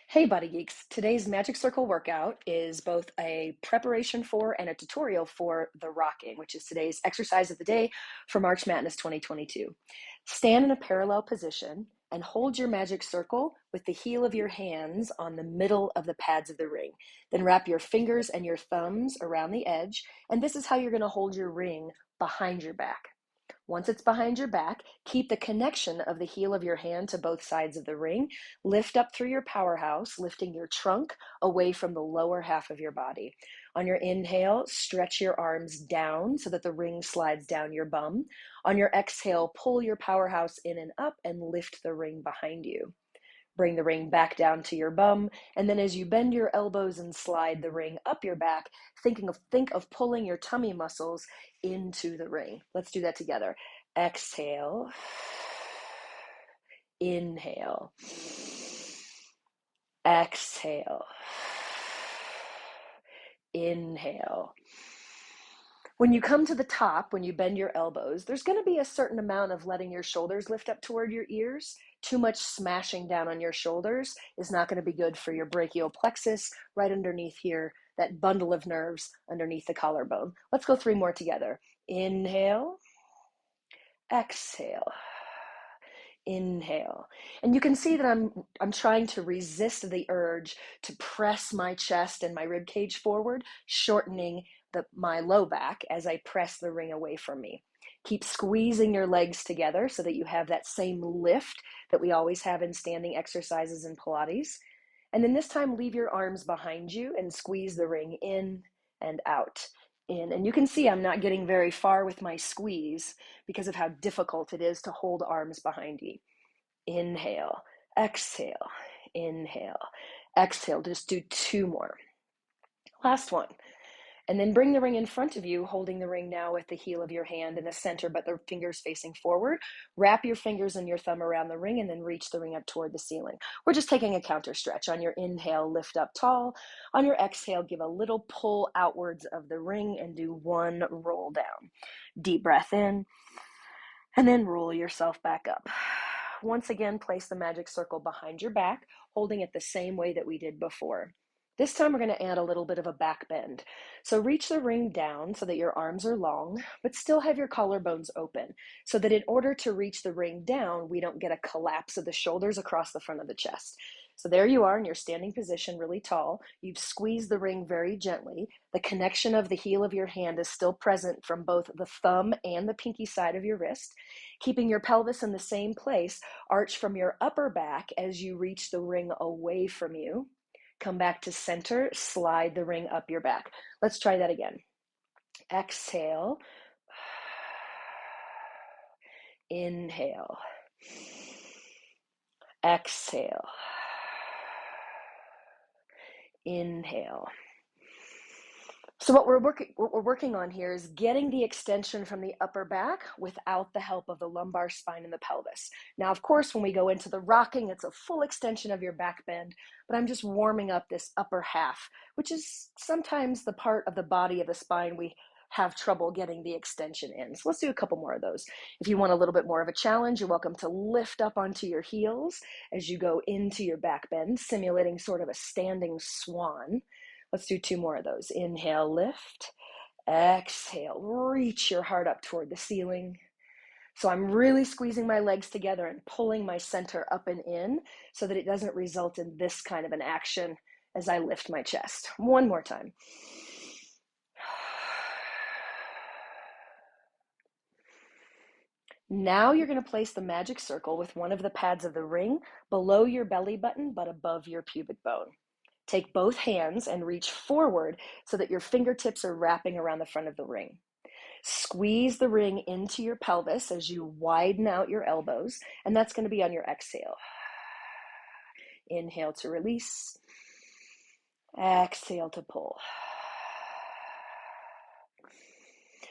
Hey Buddy Geeks, today's Magic Circle workout is both a preparation for and a tutorial for the rocking, which is today's exercise of the day for March Madness 2022. Stand in a parallel position and hold your magic circle with the heel of your hands on the middle of the pads of the ring. Then wrap your fingers and your thumbs around the edge, and this is how you're going to hold your ring behind your back. Once it's behind your back, keep the connection of the heel of your hand to both sides of the ring. Lift up through your powerhouse, lifting your trunk away from the lower half of your body. On your inhale, stretch your arms down so that the ring slides down your bum. On your exhale, pull your powerhouse in and up and lift the ring behind you. Bring the ring back down to your bum, and then as you bend your elbows and slide the ring up your back, think of pulling your tummy muscles into the ring. Let's do that together. Exhale, inhale, exhale, inhale. When you come to the top, when you bend your elbows, there's going to be a certain amount of letting your shoulders lift up toward your ears. Too much smashing down on your shoulders is not going to be good for your brachial plexus right underneath here, that bundle of nerves underneath the collarbone. Let's go 3 more together. Inhale, exhale, inhale. And you can see that I'm trying to resist the urge to press my chest and my rib cage forward, shortening my low back as I press the ring away from me. Keep squeezing your legs together so that you have that same lift that we always have in standing exercises in Pilates. And then this time, leave your arms behind you and squeeze the ring in and out. In. And you can see I'm not getting very far with my squeeze because of how difficult it is to hold arms behind you. Inhale, exhale, inhale, exhale. Just do 2 more. Last one. And then bring the ring in front of you, holding the ring now with the heel of your hand in the center, but the fingers facing forward. Wrap your fingers and your thumb around the ring and then reach the ring up toward the ceiling. We're just taking a counter stretch. On your inhale, lift up tall. On your exhale, give a little pull outwards of the ring and do 1 roll down. Deep breath in, and then roll yourself back up. Once again, place the magic circle behind your back, holding it the same way that we did before. This time we're going to add a little bit of a back bend. So reach the ring down so that your arms are long, but still have your collarbones open, so that in order to reach the ring down, we don't get a collapse of the shoulders across the front of the chest. So there you are in your standing position, really tall. You've squeezed the ring very gently. The connection of the heel of your hand is still present from both the thumb and the pinky side of your wrist. Keeping your pelvis in the same place, arch from your upper back as you reach the ring away from you. Come back to center, slide the ring up your back. Let's try that again. Exhale. Inhale. Exhale. Inhale. So what we're working on here is getting the extension from the upper back without the help of the lumbar spine and the pelvis. Now, of course, when we go into the rocking, it's a full extension of your back bend, but I'm just warming up this upper half, which is sometimes the part of the body of the spine we have trouble getting the extension in. So let's do a couple more of those. If you want a little bit more of a challenge, you're welcome to lift up onto your heels as you go into your back bend, simulating sort of a standing swan. Let's do 2 more of those. Inhale, lift. Exhale, reach your heart up toward the ceiling. So I'm really squeezing my legs together and pulling my center up and in so that it doesn't result in this kind of an action as I lift my chest. 1 more time. Now you're going to place the magic circle with one of the pads of the ring below your belly button but above your pubic bone. Take both hands and reach forward so that your fingertips are wrapping around the front of the ring. Squeeze the ring into your pelvis as you widen out your elbows, and that's going to be on your exhale. Inhale to release. Exhale to pull.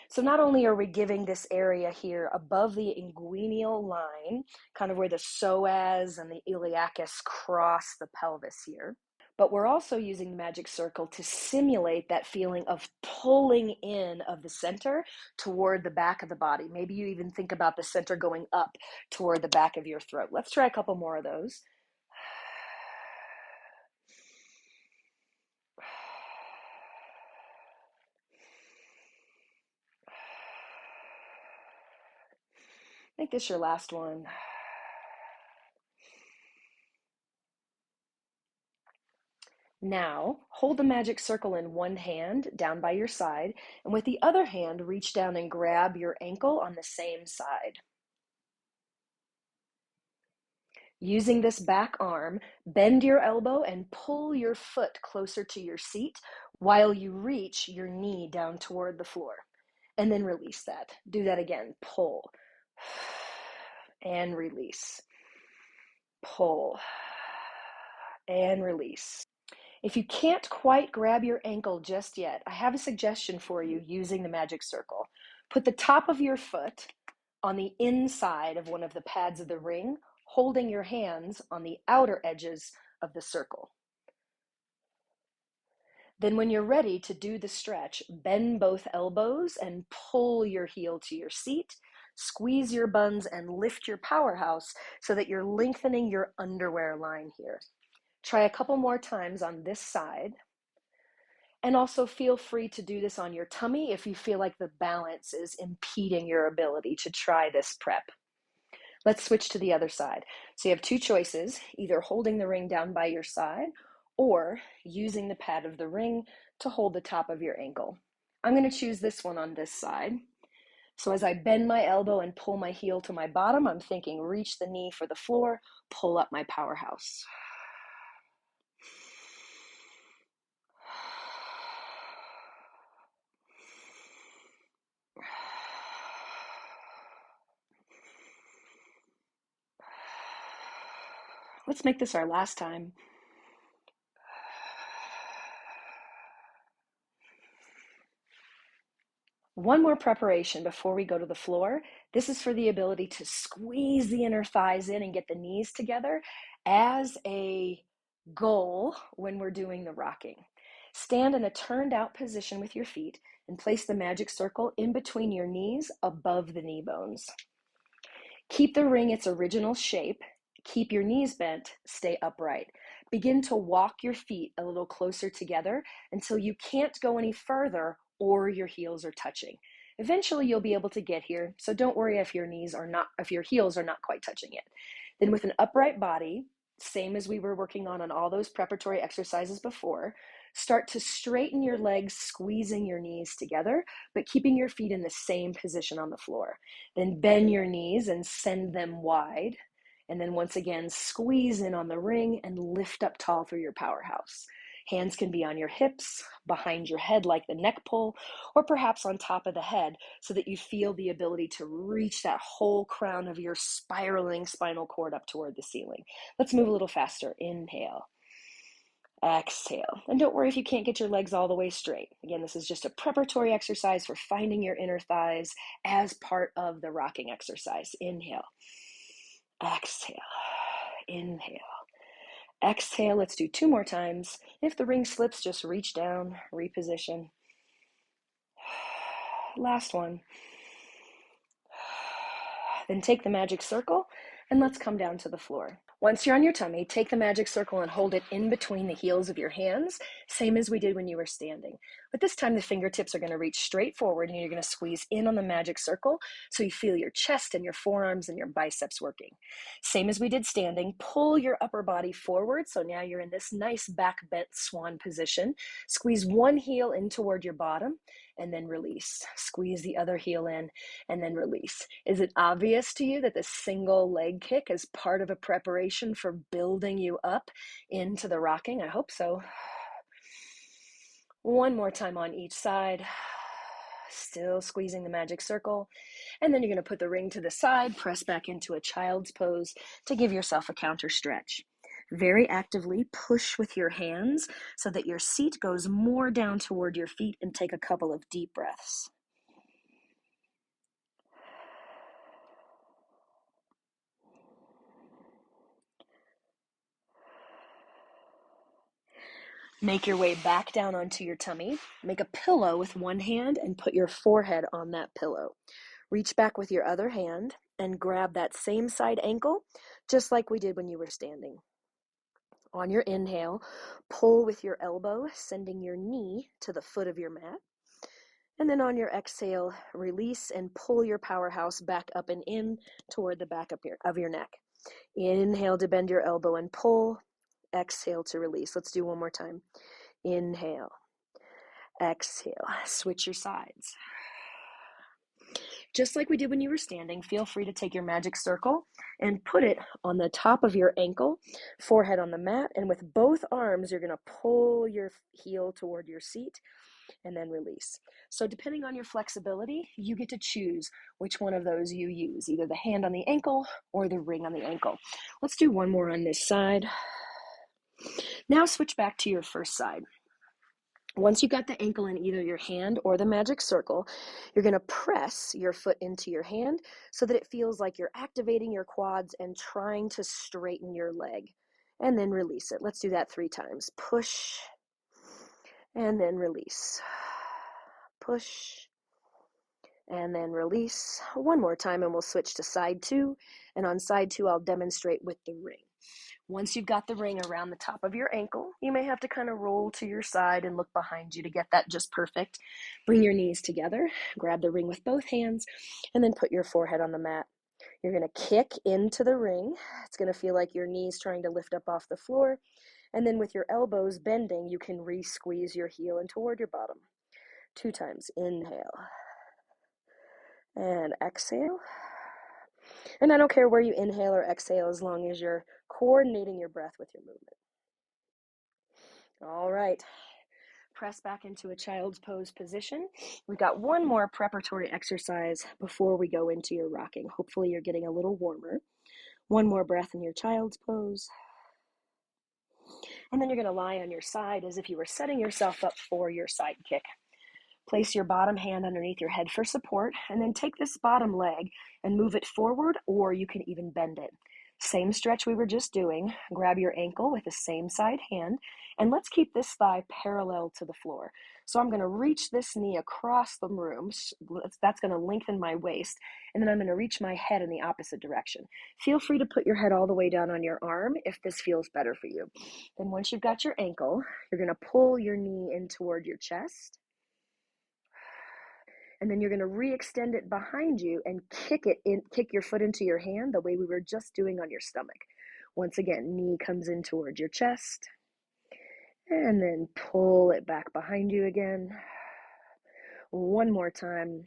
So not only are we giving this area here above the inguinal line, kind of where the psoas and the iliacus cross the pelvis here, but we're also using the magic circle to simulate that feeling of pulling in of the center toward the back of the body. Maybe you even think about the center going up toward the back of your throat. Let's try a couple more of those. Make this your last one. Now, hold the magic circle in one hand down by your side, and with the other hand, reach down and grab your ankle on the same side. Using this back arm, bend your elbow and pull your foot closer to your seat while you reach your knee down toward the floor. And then release that. Do that again. Pull and release. Pull and release. If you can't quite grab your ankle just yet, I have a suggestion for you using the magic circle. Put the top of your foot on the inside of one of the pads of the ring, holding your hands on the outer edges of the circle. Then when you're ready to do the stretch, bend both elbows and pull your heel to your seat. Squeeze your buns and lift your powerhouse so that you're lengthening your underwear line here. Try a couple more times on this side. And also feel free to do this on your tummy if you feel like the balance is impeding your ability to try this prep. Let's switch to the other side. So you have two choices, either holding the ring down by your side or using the pad of the ring to hold the top of your ankle. I'm going to choose this one on this side. So as I bend my elbow and pull my heel to my bottom, I'm thinking reach the knee for the floor, pull up my powerhouse. Let's make this our last time. One more preparation before we go to the floor. This is for the ability to squeeze the inner thighs in and get the knees together as a goal when we're doing the rocking. Stand in a turned out position with your feet and place the magic circle in between your knees above the knee bones. Keep the ring its original shape. Keep your knees bent. Stay upright. Begin to walk your feet a little closer together until you can't go any further or your heels are touching. Eventually you'll be able to get here, so don't worry if your heels are not quite touching it. Then with an upright body, same as we were working on all those preparatory exercises before, start to straighten your legs, squeezing your knees together, but keeping your feet in the same position on the floor. Then bend your knees and send them wide. And then once again, squeeze in on the ring and lift up tall through your powerhouse. Hands can be on your hips, behind your head like the neck pull, or perhaps on top of the head so that you feel the ability to reach that whole crown of your spiraling spinal cord up toward the ceiling. Let's move a little faster. Inhale. Exhale. And don't worry if you can't get your legs all the way straight. Again, this is just a preparatory exercise for finding your inner thighs as part of the rocking exercise. Inhale. Exhale. Inhale. Exhale. Let's do two more times. If the ring slips, just reach down, reposition. Last one. Then take the magic circle and let's come down to the floor. Once you're on your tummy, take the magic circle and hold it in between the heels of your hands, same as we did when you were standing. But this time the fingertips are going to reach straight forward and you're going to squeeze in on the magic circle so you feel your chest and your forearms and your biceps working. Same as we did standing, pull your upper body forward, so now you're in this nice back bent swan position. Squeeze one heel in toward your bottom and then release. Squeeze the other heel in and then release. Is it obvious to you that the single leg kick is part of a preparation for building you up into the rocking? I hope so. One more time on each side. Still squeezing the magic circle. And then you're going to put the ring to the side, press back into a child's pose to give yourself a counter stretch. Very actively push with your hands so that your seat goes more down toward your feet, and take a couple of deep breaths. Make your way back down onto your tummy. Make a pillow with one hand and put your forehead on that pillow. Reach back with your other hand and grab that same side ankle, just like we did when you were standing. On your inhale, pull with your elbow, sending your knee to the foot of your mat. And then on your exhale, release and pull your powerhouse back up and in toward the back of your neck. Inhale to bend your elbow and pull. Exhale to release. Let's do one more time. Inhale. Exhale. Switch your sides. Just like we did when you were standing, feel free to take your magic circle and put it on the top of your ankle, forehead on the mat, and with both arms, you're going to pull your heel toward your seat and then release. So depending on your flexibility, you get to choose which one of those you use, either the hand on the ankle or the ring on the ankle. Let's do one more on this side. Now switch back to your first side. Once you've got the ankle in either your hand or the magic circle, you're going to press your foot into your hand so that it feels like you're activating your quads and trying to straighten your leg. And then release it. Let's do that 3 times. Push and then release. Push and then release. One more time and we'll switch to side 2. And on side 2, I'll demonstrate with the ring. Once you've got the ring around the top of your ankle, you may have to kind of roll to your side and look behind you to get that just perfect. Bring your knees together, grab the ring with both hands, and then put your forehead on the mat. You're going to kick into the ring. It's going to feel like your knees trying to lift up off the floor. And then with your elbows bending, you can re-squeeze your heel in toward your bottom. 2 times. Inhale. And exhale. And I don't care where you inhale or exhale as long as you're coordinating your breath with your movement. All right. Press back into a child's pose position. We've got one more preparatory exercise before we go into your rocking. Hopefully you're getting a little warmer. One more breath in your child's pose. And then you're going to lie on your side as if you were setting yourself up for your side kick. Place your bottom hand underneath your head for support, and then take this bottom leg and move it forward, or you can even bend it. Same stretch we were just doing. Grab your ankle with the same side hand, and let's keep this thigh parallel to the floor. So I'm going to reach this knee across the room. That's going to lengthen my waist, and then I'm going to reach my head in the opposite direction. Feel free to put your head all the way down on your arm if this feels better for you. Then once you've got your ankle, you're going to pull your knee in toward your chest. And then you're going to re-extend it behind you and kick your foot into your hand the way we were just doing on your stomach. Once again, knee comes in towards your chest. And then pull it back behind you again. One more time.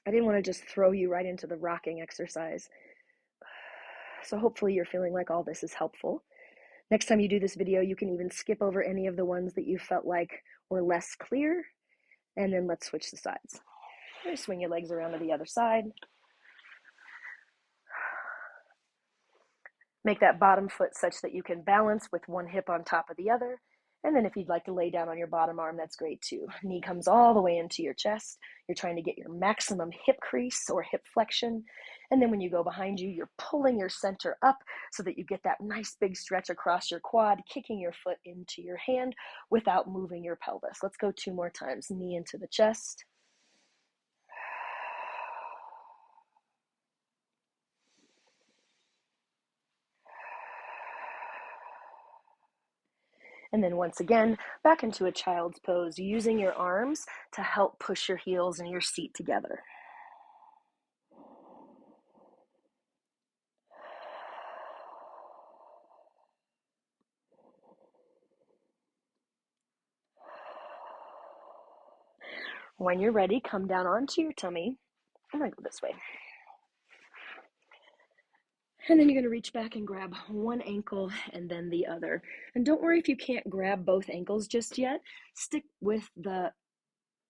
I didn't want to just throw you right into the rocking exercise. So hopefully you're feeling like all this is helpful. Next time you do this video, you can even skip over any of the ones that you felt like were less clear. And then let's switch the sides. Swing your legs around to the other side. Make that bottom foot such that you can balance with one hip on top of the other. And then if you'd like to lay down on your bottom arm, that's great too. Knee comes all the way into your chest. You're trying to get your maximum hip crease or hip flexion. And then when you go behind you, you're pulling your center up so that you get that nice big stretch across your quad, kicking your foot into your hand without moving your pelvis. Let's go 2 more times. Knee into the chest. And then once again, back into a child's pose, using your arms to help push your heels and your seat together. When you're ready, come down onto your tummy. I'm going to go this way. And then you're going to reach back and grab one ankle and then the other. And don't worry if you can't grab both ankles just yet. Stick with the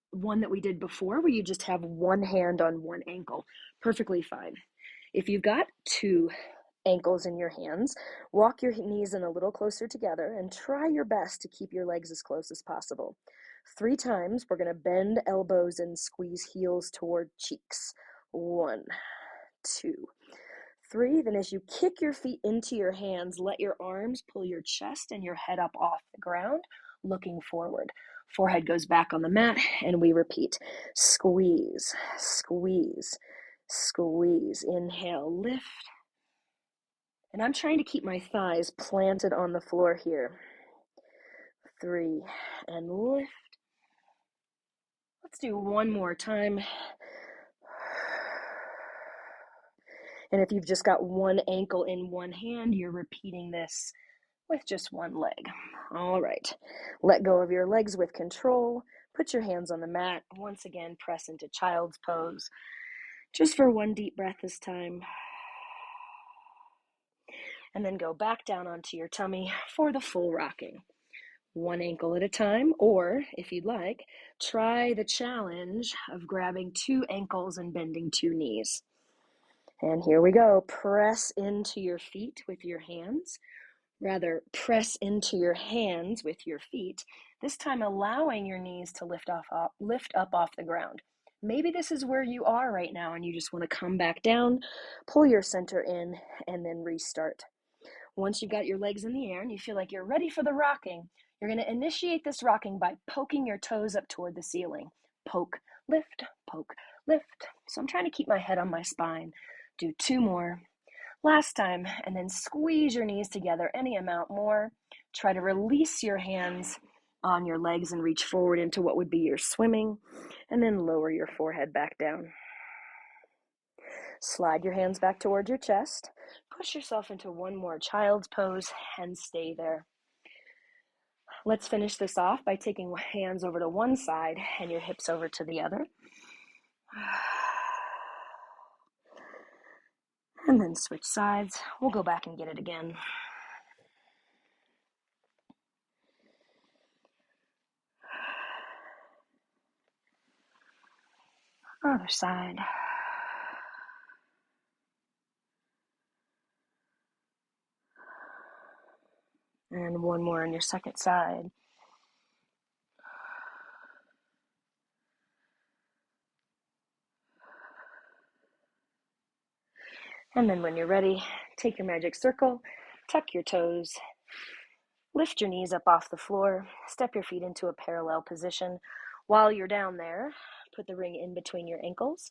one that we did before where you just have one hand on one ankle. Perfectly fine. If you've got 2 ankles in your hands, walk your knees in a little closer together and try your best to keep your legs as close as possible. 3 times, we're going to bend elbows and squeeze heels toward cheeks. 1, 2, 3. Then as you kick your feet into your hands, let your arms pull your chest and your head up off the ground, looking forward. Forehead goes back on the mat, and we repeat. Squeeze, squeeze, squeeze. Inhale, lift. And I'm trying to keep my thighs planted on the floor here. 3, and lift. Let's do one more time. And if you've just got one ankle in one hand, you're repeating this with just one leg. All right. Let go of your legs with control. Put your hands on the mat. Once again, press into child's pose. Just for one deep breath this time. And then go back down onto your tummy for the full rocking. One ankle at a time, or if you'd like, try the challenge of grabbing two ankles and bending two knees. And here we go. Press into your feet with your hands. Rather, press into your hands with your feet, this time allowing your knees to lift up off the ground. Maybe this is where you are right now and you just want to come back down, pull your center in, and then restart. Once you've got your legs in the air and you feel like you're ready for the rocking, you're going to initiate this rocking by poking your toes up toward the ceiling. Poke, lift, poke, lift. So I'm trying to keep my head on my spine. Do two more. Last time, and then squeeze your knees together any amount more. Try to release your hands on your legs and reach forward into what would be your swimming, and then lower your forehead back down. Slide your hands back towards your chest. Push yourself into one more child's pose and stay there. Let's finish this off by taking hands over to one side and your hips over to the other. And then switch sides. We'll go back and get it again. Other side. And one more on your second side. And then when you're ready, take your magic circle, tuck your toes, lift your knees up off the floor, step your feet into a parallel position. While you're down there, put the ring in between your ankles,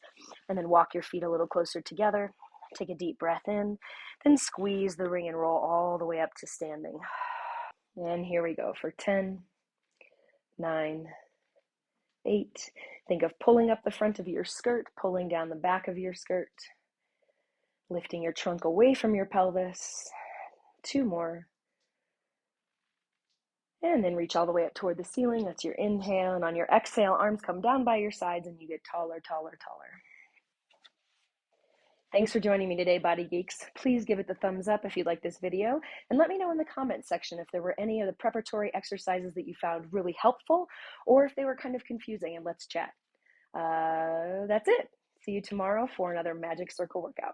and then walk your feet a little closer together. Take a deep breath in, then squeeze the ring and roll all the way up to standing. And here we go for 10, 9, 8. Think of pulling up the front of your skirt, pulling down the back of your skirt, lifting your trunk away from your pelvis. 2 more. And then reach all the way up toward the ceiling. That's your inhale. And on your exhale, arms come down by your sides and you get taller, taller, taller. Thanks for joining me today, Body Geeks. Please give it the thumbs up if you like this video, and let me know in the comments section if there were any of the preparatory exercises that you found really helpful, or if they were kind of confusing, and let's chat. That's it. See you tomorrow for another Magic Circle workout.